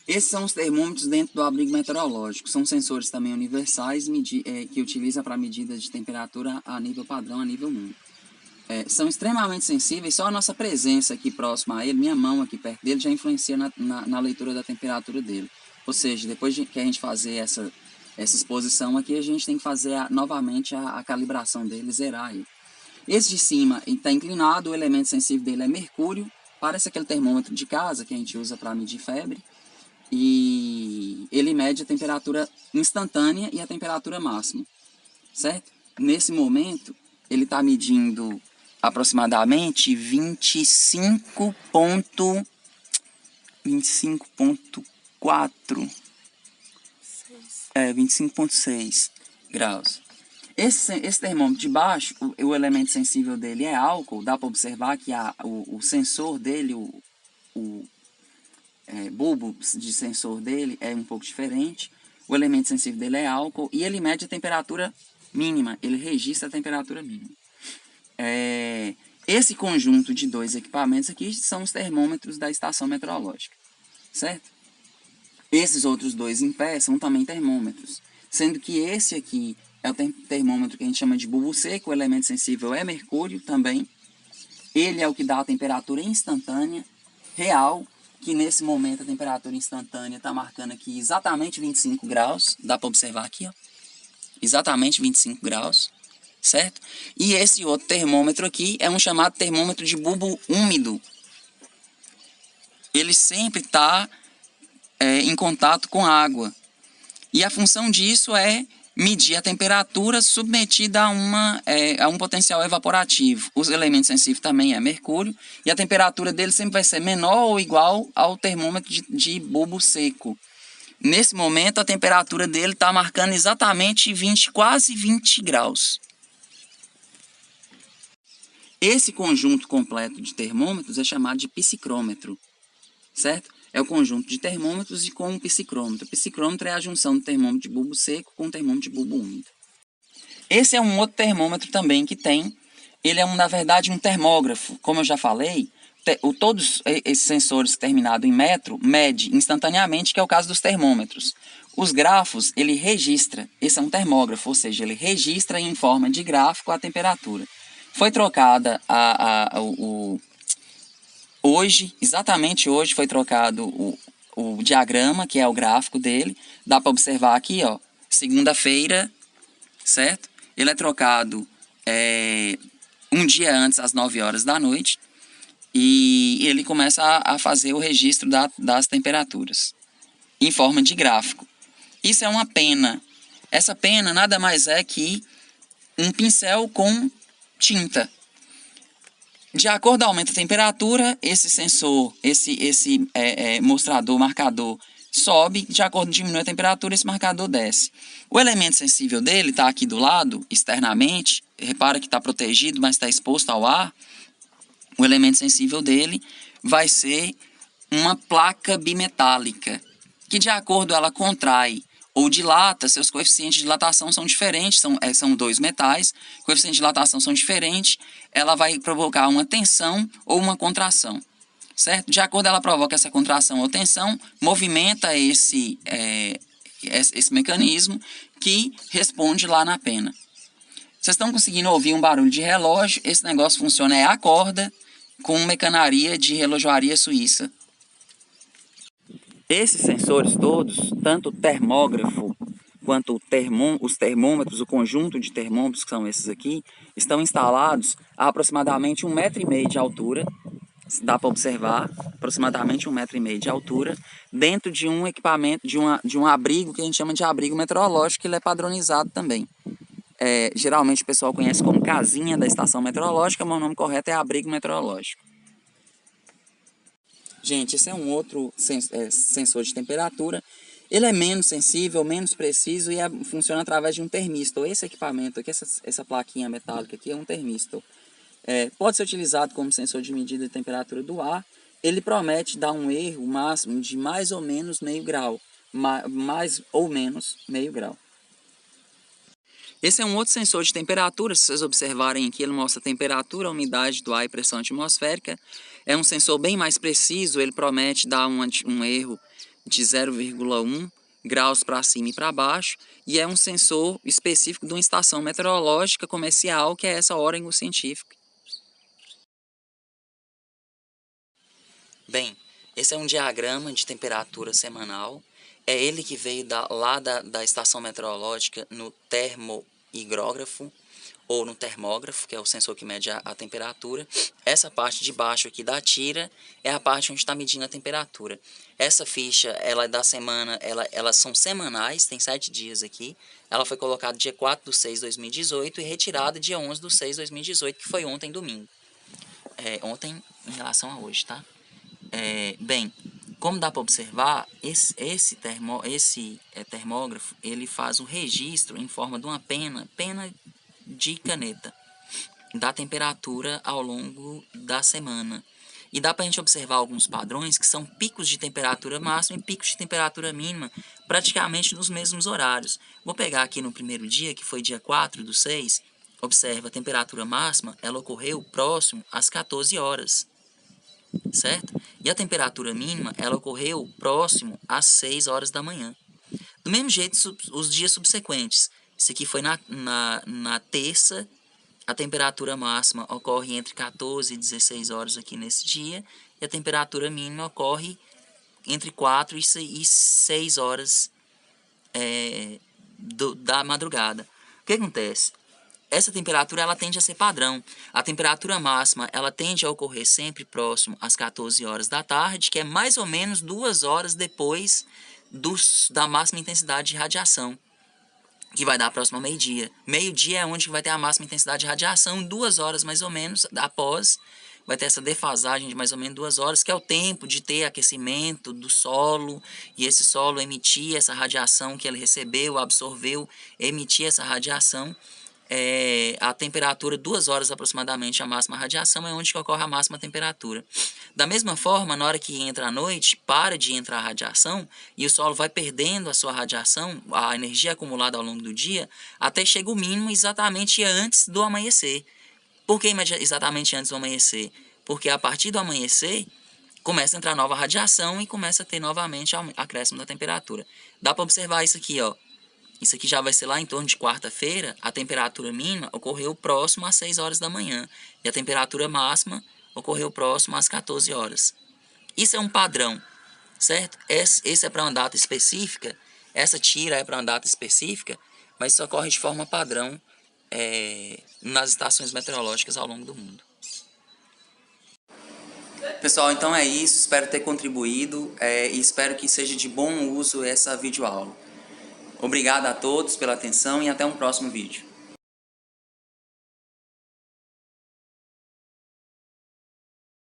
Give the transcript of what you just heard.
Esses são os termômetros dentro do abrigo meteorológico. São sensores também universais que utiliza para medida de temperatura a nível padrão, a nível mundo. São extremamente sensíveis, só a nossa presença aqui próxima a ele, minha mão aqui perto dele, já influencia na leitura da temperatura dele. Ou seja, depois que a gente fazer essa exposição aqui, a gente tem que fazer novamente a calibração dele, zerar ele. Esse de cima está inclinado, o elemento sensível dele é mercúrio, parece aquele termômetro de casa que a gente usa para medir febre, e ele mede a temperatura instantânea e a temperatura máxima, certo? Nesse momento, ele está medindo aproximadamente 25,4 25,6 graus. Esse termômetro de baixo, o elemento sensível dele é álcool. Dá para observar que o sensor dele, o bulbo de sensor dele é um pouco diferente. O elemento sensível dele é álcool e ele mede a temperatura mínima, ele registra a temperatura mínima. Esse conjunto de dois equipamentos aqui são os termômetros da estação meteorológica, certo? Esses outros dois em pé são também termômetros, sendo que esse aqui é o termômetro que a gente chama de bulbo seco, o elemento sensível é mercúrio também. Ele é o que dá a temperatura instantânea, real, que nesse momento a temperatura instantânea está marcando aqui exatamente 25 graus, dá para observar aqui, ó, exatamente 25 graus, certo? E esse outro termômetro aqui é um chamado termômetro de bulbo úmido. Ele sempre está em contato com água. E a função disso é medir a temperatura submetida a um potencial evaporativo. Os elementos sensíveis também é mercúrio, e a temperatura dele sempre vai ser menor ou igual ao termômetro de bulbo seco. Nesse momento, a temperatura dele está marcando exatamente quase 20 graus. Esse conjunto completo de termômetros é chamado de psicrômetro, certo? É o conjunto de termômetros e com um psicrômetro. O psicrômetro é a junção do termômetro de bulbo seco com o termômetro de bulbo úmido. Esse é um outro termômetro também que tem. Ele é, na verdade, um termógrafo. Como eu já falei, todos esses sensores terminados em metro mede instantaneamente, que é o caso dos termômetros. Os grafos, ele registra. Esse é um termógrafo, ou seja, ele registra em forma de gráfico a temperatura. Foi trocada hoje, exatamente hoje, foi trocado o diagrama, que é o gráfico dele. Dá para observar aqui, ó, segunda-feira, certo? Ele é trocado um dia antes, às 9 horas da noite, e ele começa a fazer o registro das temperaturas, em forma de gráfico. Isso é uma pena. Essa pena nada mais é que um pincel com tinta. De acordo com o aumento da temperatura, esse sensor, esse marcador sobe, de acordo com diminui a temperatura, esse marcador desce. O elemento sensível dele está aqui do lado, externamente, repara que está protegido, mas está exposto ao ar. O elemento sensível dele vai ser uma placa bimetálica, que de acordo ela contrai ou dilata, seus coeficientes de dilatação são diferentes, são dois metais, coeficientes de dilatação são diferentes, ela vai provocar uma tensão ou uma contração, certo? De acordo ela provoca essa contração ou tensão, movimenta esse mecanismo que responde lá na pena. Vocês estão conseguindo ouvir um barulho de relógio? Esse negócio funciona, a corda com mecanaria de relojoaria suíça. Esses sensores todos, tanto o termógrafo quanto os termômetros, o conjunto de termômetros que são esses aqui, estão instalados a aproximadamente 1,5 m de altura, dá para observar, aproximadamente 1,5 m de altura, dentro de um equipamento, de um abrigo que a gente chama de abrigo meteorológico, que ele é padronizado também. Geralmente o pessoal conhece como casinha da estação meteorológica, mas o nome correto é abrigo meteorológico. Gente, esse é um outro sensor de temperatura. Ele é menos sensível, menos preciso e funciona através de um termistor. Esse equipamento aqui, essa plaquinha metálica aqui é um termistor. Pode ser utilizado como sensor de medida de temperatura do ar. Ele promete dar um erro máximo de mais ou menos meio grau. Mais ou menos meio grau. Esse é um outro sensor de temperatura. Se vocês observarem aqui, ele mostra a temperatura, a umidade do ar e pressão atmosférica. É um sensor bem mais preciso, ele promete dar um erro de 0,1 graus para cima e para baixo, e é um sensor específico de uma estação meteorológica comercial, que é essa Oregon Scientific. Bem, esse é um diagrama de temperatura semanal. É ele que veio lá da estação meteorológica no termohigrógrafo, ou no termógrafo, que é o sensor que mede a temperatura. Essa parte de baixo aqui da tira é a parte onde está medindo a temperatura. Essa ficha, ela é da semana, elas são semanais, tem 7 dias aqui. Ela foi colocada dia 4/6/2018 e retirada dia 11/6/2018, que foi ontem, domingo. Ontem em relação a hoje, tá? Bem, como dá para observar, esse termógrafo, ele faz o registro em forma de uma pena de caneta, da temperatura ao longo da semana. E dá para a gente observar alguns padrões que são picos de temperatura máxima e picos de temperatura mínima, praticamente nos mesmos horários. Vou pegar aqui no primeiro dia, que foi dia 4/6, observa, a temperatura máxima, ela ocorreu próximo às 14 horas. Certo? E a temperatura mínima, ela ocorreu próximo às 6 horas da manhã. Do mesmo jeito, os dias subsequentes. Isso aqui foi na terça, a temperatura máxima ocorre entre 14 e 16 horas aqui nesse dia, e a temperatura mínima ocorre entre 4 e 6 horas da madrugada. O que acontece? Essa temperatura, ela tende a ser padrão. A temperatura máxima, ela tende a ocorrer sempre próximo às 14 horas da tarde, que é mais ou menos 2 horas depois da máxima intensidade de radiação, que vai dar próximo ao meio-dia. Meio-dia é onde vai ter a máxima intensidade de radiação, 2 horas mais ou menos após, vai ter essa defasagem de mais ou menos 2 horas, que é o tempo de ter aquecimento do solo, e esse solo emitir essa radiação que ele recebeu, absorveu, emitir essa radiação. A temperatura, 2 horas aproximadamente, a máxima radiação é onde que ocorre a máxima temperatura. Da mesma forma, na hora que entra a noite, para de entrar a radiação e o solo vai perdendo a sua radiação, a energia acumulada ao longo do dia, até chega o mínimo exatamente antes do amanhecer. Por que exatamente antes do amanhecer? Porque a partir do amanhecer começa a entrar nova radiação e começa a ter novamente acréscimo da temperatura. Dá para observar isso aqui, ó. Isso aqui já vai ser lá em torno de quarta-feira. A temperatura mínima ocorreu próximo às 6 horas da manhã. E a temperatura máxima ocorreu próximo às 14 horas. Isso é um padrão, certo? Esse é para uma data específica. Essa tira é para uma data específica. Mas isso ocorre de forma padrão nas estações meteorológicas ao longo do mundo. Pessoal, então é isso. Espero ter contribuído e espero que seja de bom uso essa videoaula. Obrigado a todos pela atenção e até um próximo vídeo.